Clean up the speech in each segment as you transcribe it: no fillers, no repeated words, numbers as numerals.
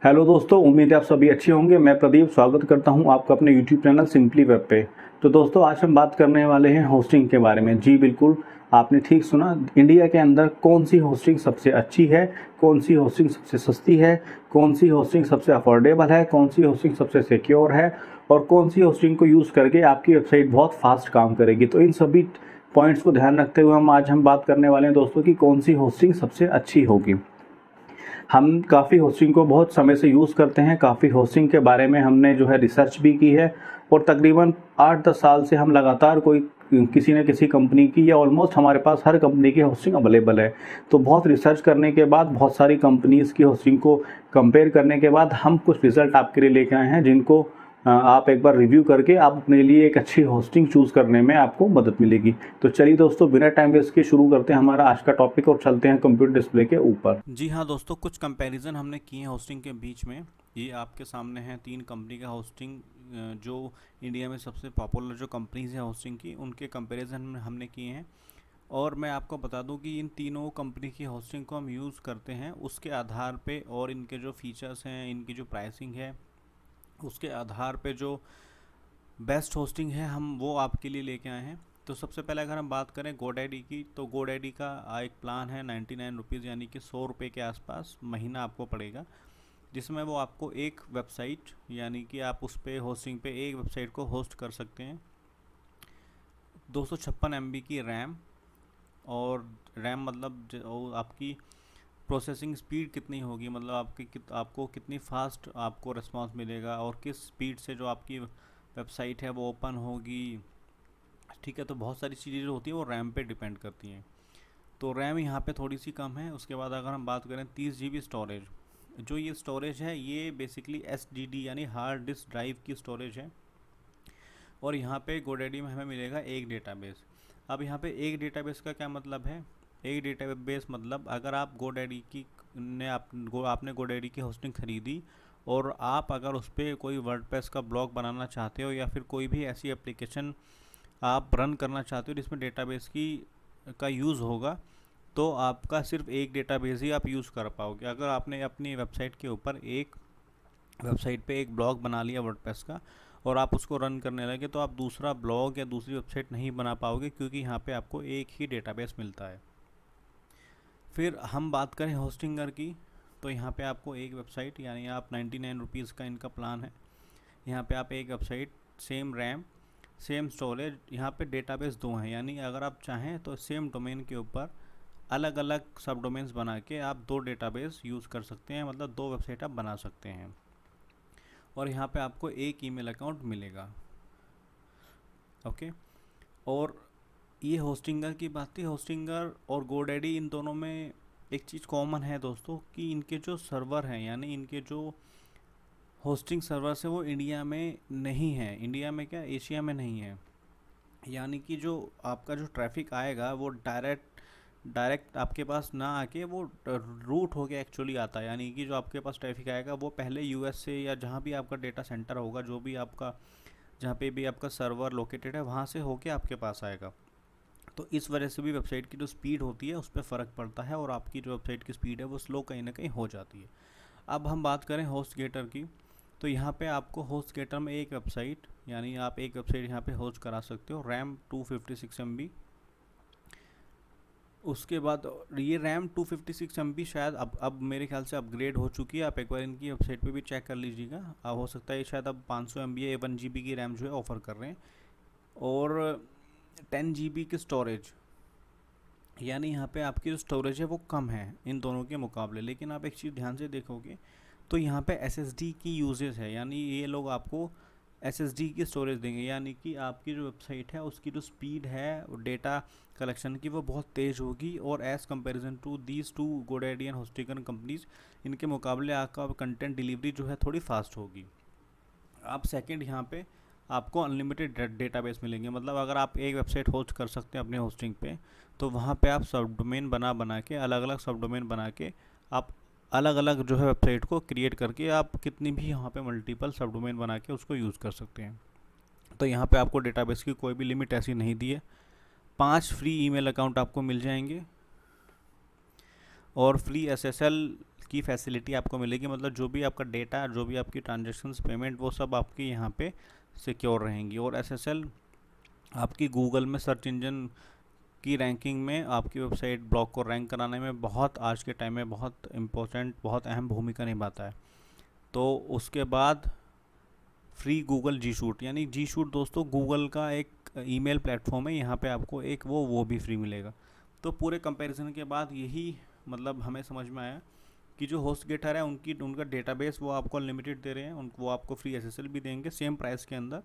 Hello दोस्तों, उम्मीद है आप सभी अच्छे होंगे। मैं प्रदीप स्वागत करता हूं आपका अपने यूट्यूब चैनल सिंपली वेब पे। तो दोस्तों, आज हम बात करने वाले हैं होस्टिंग के बारे में। जी बिल्कुल, आपने ठीक सुना। इंडिया के अंदर कौन सी होस्टिंग सबसे अच्छी है, कौन सी होस्टिंग सबसे सस्ती है, कौन सी होस्टिंग सबसे अफोर्डेबल है, कौन सी होस्टिंग सबसे सिक्योर है और कौन सी होस्टिंग को यूज़ करके आपकी वेबसाइट बहुत फास्ट काम करेगी। तो इन सभी पॉइंट्स को ध्यान रखते हुए हम बात करने वाले हैं दोस्तों कि कौन सी होस्टिंग सबसे अच्छी होगी। हम काफ़ी होस्टिंग को बहुत समय से यूज़ करते हैं। काफ़ी होस्टिंग के बारे में हमने जो है रिसर्च भी की है और तकरीबन 8-10 साल से हम लगातार कोई किसी न किसी कंपनी की या ऑलमोस्ट हमारे पास हर कंपनी की होस्टिंग अवेलेबल है। तो बहुत रिसर्च करने के बाद, बहुत सारी कंपनीज़ की होस्टिंग को कंपेयर करने के बाद हम कुछ रिज़ल्ट आपके लिए लेके आए हैं, जिनको आप एक बार रिव्यू करके आप अपने लिए एक अच्छी होस्टिंग चूज़ करने में आपको मदद मिलेगी। तो चलिए दोस्तों, बिना टाइम वेस्ट के शुरू करते हैं हमारा आज का टॉपिक और चलते हैं कंप्यूटर डिस्प्ले के ऊपर। जी हाँ दोस्तों, कुछ कंपैरिजन हमने किए हैं होस्टिंग के बीच में। ये आपके सामने हैं 3 कंपनी का होस्टिंग, जो इंडिया में सबसे पॉपुलर जो कंपनीज हैं होस्टिंग की, उनके कंपैरिजन हमने किए हैं। और मैं आपको बता दूं कि इन तीनों कंपनी की होस्टिंग को हम यूज़ करते हैं उसके आधार पे, और इनके जो फीचर्स हैं, इनकी जो प्राइसिंग है, उसके आधार पे जो बेस्ट होस्टिंग है हम वो आपके लिए लेके आए हैं। तो सबसे पहले अगर हम बात करें GoDaddy की, तो GoDaddy का एक प्लान है 99 रुपीज़, यानी कि 100 रुपये के आसपास महीना आपको पड़ेगा, जिसमें वो आपको एक वेबसाइट, यानी कि आप उस पर होस्टिंग पे एक वेबसाइट को होस्ट कर सकते हैं। 256 MB की रैम, और रैम मतलब आपकी प्रोसेसिंग स्पीड कितनी होगी, मतलब आपको कितनी फास्ट आपको रिस्पांस मिलेगा और किस स्पीड से जो आपकी वेबसाइट है वो ओपन होगी। ठीक है, तो बहुत सारी चीज़ें जो होती है वो रैम पे डिपेंड करती हैं। तो रैम यहाँ पे थोड़ी सी कम है। उसके बाद अगर हम बात करें 30 GB स्टोरेज, जो ये स्टोरेज है ये बेसिकली SSD यानी हार्ड डिस्क ड्राइव की स्टोरेज है। और यहाँ पे GoDaddy में हमें मिलेगा एक डेटाबेस। अब यहाँ पे एक डेटाबेस का क्या मतलब है? एक डेटाबेस मतलब अगर आप GoDaddy की आपने GoDaddy की होस्टिंग खरीदी और आप अगर उस पर कोई वर्डप्रेस का ब्लॉग बनाना चाहते हो या फिर कोई भी ऐसी एप्लीकेशन आप रन करना चाहते हो जिसमें डेटाबेस की का यूज़ होगा, तो आपका सिर्फ एक डेटाबेस ही आप यूज़ कर पाओगे। अगर आपने अपनी वेबसाइट के ऊपर एक वेबसाइट पे एक ब्लॉग बना लिया वर्डप्रेस का और आप उसको रन करने लगे, तो आप दूसरा ब्लॉग या दूसरी वेबसाइट नहीं बना पाओगे, क्योंकि यहाँ पे आपको एक ही डेटाबेस मिलता है। फिर हम बात करें होस्टिंगर की, तो यहाँ पे आपको एक वेबसाइट, यानी आप 99 रुपीज़ का इनका प्लान है। यहाँ पे आप एक website, same RAM, same storage, यहाँ पे डेटाबेस दो हैं, यानी अगर आप चाहें तो सेम डोमेन के ऊपर अलग अलग सब डोमेन्स बना के आप दो डेटाबेस यूज़ कर सकते हैं, मतलब दो वेबसाइट आप बना सकते हैं। और यहाँ पे आपको एक ईमेल अकाउंट मिलेगा। ओके। और ये होस्टिंगर की बात थी। होस्टिंगर और GoDaddy, इन दोनों में एक चीज़ कॉमन है दोस्तों, कि इनके जो सर्वर हैं, यानी इनके जो होस्टिंग सर्वर्स है वो इंडिया में नहीं है। इंडिया में क्या, एशिया में नहीं है। यानी कि जो आपका जो ट्रैफिक आएगा वो डायरेक्ट आपके पास ना आके वो रूट होके एक्चुअली आता है। यानी कि जो आपके पास ट्रैफिक आएगा वो पहले यूएस से, या जहाँ भी आपका डेटा सेंटर होगा, जो भी आपका, जहाँ पे भी आपका सर्वर लोकेटेड है, वहाँ से होके आपके पास आएगा। तो इस वजह से भी वेबसाइट की जो स्पीड होती है उस पर फ़र्क पड़ता है, और आपकी जो वेबसाइट की स्पीड है वो स्लो कहीं ना कहीं हो जाती है। अब हम बात करें होस्टगेटर की, तो यहाँ पे आपको होस्टगेटर में एक वेबसाइट, यानी आप एक वेबसाइट यहाँ पे होस्ट करा सकते हो। RAM 256 MB। उसके बाद ये रैम 256 MB शायद अब मेरे ख्याल से अपग्रेड हो चुकी है। आप एक बार इनकी वेबसाइट पे भी चेक कर लीजिएगा। अब हो सकता है शायद अब 500 MB या 1 GB की रैम जो है ऑफ़र कर रहे हैं, और 10 GB की स्टोरेज, यानी यहाँ पे आपकी जो स्टोरेज है वो कम है इन दोनों के मुकाबले। लेकिन आप एक चीज़ ध्यान से देखोगे तो यहाँ पे SSD की यूजेस है, यानी ये लोग आपको SSD की स्टोरेज देंगे, यानी कि आपकी जो वेबसाइट है उसकी जो स्पीड है डेटा कलेक्शन की वो बहुत तेज़ होगी। और as comparison to these two GoDaddy and Hostinger companies, इनके मुकाबले आपका कंटेंट डिलीवरी जो है थोड़ी फास्ट होगी। आप सेकंड यहाँ पे आपको अनलिमिटेड डेटाबेस मिलेंगे, मतलब अगर आप एक वेबसाइट होस्ट कर सकते हैं अपने होस्टिंग पे, तो वहाँ पे आप सब डोमेन बना के, अलग अलग सब डोमेन बना के, आप अलग अलग जो है वेबसाइट को क्रिएट करके आप कितनी भी यहाँ पे मल्टीपल सब डोमेन बना के उसको यूज़ कर सकते हैं। तो यहाँ पे आपको डेटाबेस की कोई भी लिमिट ऐसी नहीं दी है। 5 फ्री ईमेल अकाउंट आपको मिल जाएंगे, और फ्री SSL की फैसिलिटी आपको मिलेगी, मतलब जो भी आपका डेटा, जो भी आपकी ट्रांजेक्शन्स, पेमेंट, वो सब आपकी यहाँ पे सिक्योर रहेंगी। और SSL आपकी गूगल में सर्च इंजन की रैंकिंग में आपकी वेबसाइट ब्लॉग को रैंक कराने में बहुत, आज के टाइम में बहुत इम्पोर्टेंट, बहुत अहम भूमिका निभाता है। तो उसके बाद फ्री गूगल जी शूट, यानी जी शूट दोस्तों गूगल का एक ईमेल प्लेटफॉर्म है, यहाँ पे आपको एक वो भी फ्री मिलेगा। तो पूरे कंपैरिजन के बाद यही मतलब हमें समझ में आया कि जो HostGator है उनका डेटाबेस वो आपको अनलिमिटेड दे रहे हैं, वो आपको फ्री SSL भी देंगे सेम प्राइस के अंदर,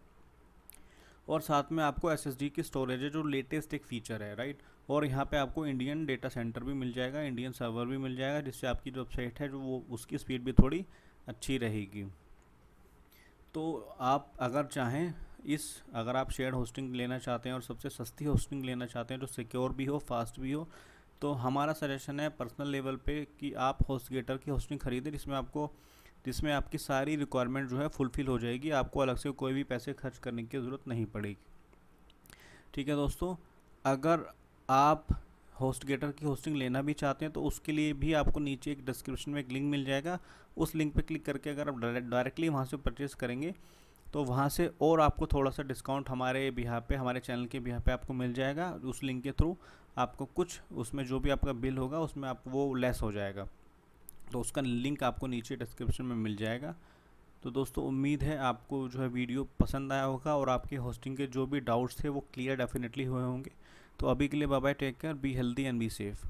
और साथ में आपको SSD की स्टोरेज है जो लेटेस्ट एक फ़ीचर है, राइट। और यहाँ पे आपको इंडियन डेटा सेंटर भी मिल जाएगा, इंडियन सर्वर भी मिल जाएगा, जिससे आपकी जो वेबसाइट है जो वो उसकी स्पीड भी थोड़ी अच्छी रहेगी। तो आप अगर चाहें अगर आप शेयर्ड होस्टिंग लेना चाहते हैं और सबसे सस्ती होस्टिंग लेना चाहते हैं जो सिक्योर भी हो, फास्ट भी हो, तो हमारा सजेशन है पर्सनल लेवल पे कि आप HostGator की होस्टिंग ख़रीदें, जिसमें आपकी सारी रिक्वायरमेंट जो है फुलफ़िल हो जाएगी, आपको अलग से कोई भी पैसे खर्च करने की ज़रूरत नहीं पड़ेगी। ठीक है दोस्तों, अगर आप HostGator की होस्टिंग लेना भी चाहते हैं तो उसके लिए भी आपको नीचे एक डिस्क्रिप्शन में एक लिंक मिल जाएगा, उस लिंक पे क्लिक करके अगर आप डायरेक्टली वहाँ से परचेज़ करेंगे तो वहाँ से और आपको थोड़ा सा डिस्काउंट हमारे चैनल के बिहार पे आपको मिल जाएगा। उस लिंक के थ्रू आपको कुछ उसमें जो भी आपका बिल होगा उसमें आपको वो लेस हो जाएगा, तो उसका लिंक आपको नीचे डिस्क्रिप्शन में मिल जाएगा। तो दोस्तों उम्मीद है आपको जो है वीडियो पसंद आया होगा और आपके होस्टिंग के जो भी डाउट्स थे वो क्लियर डेफिनेटली हुए होंगे। तो अभी के लिए bye bye, take care, be healthy and be safe.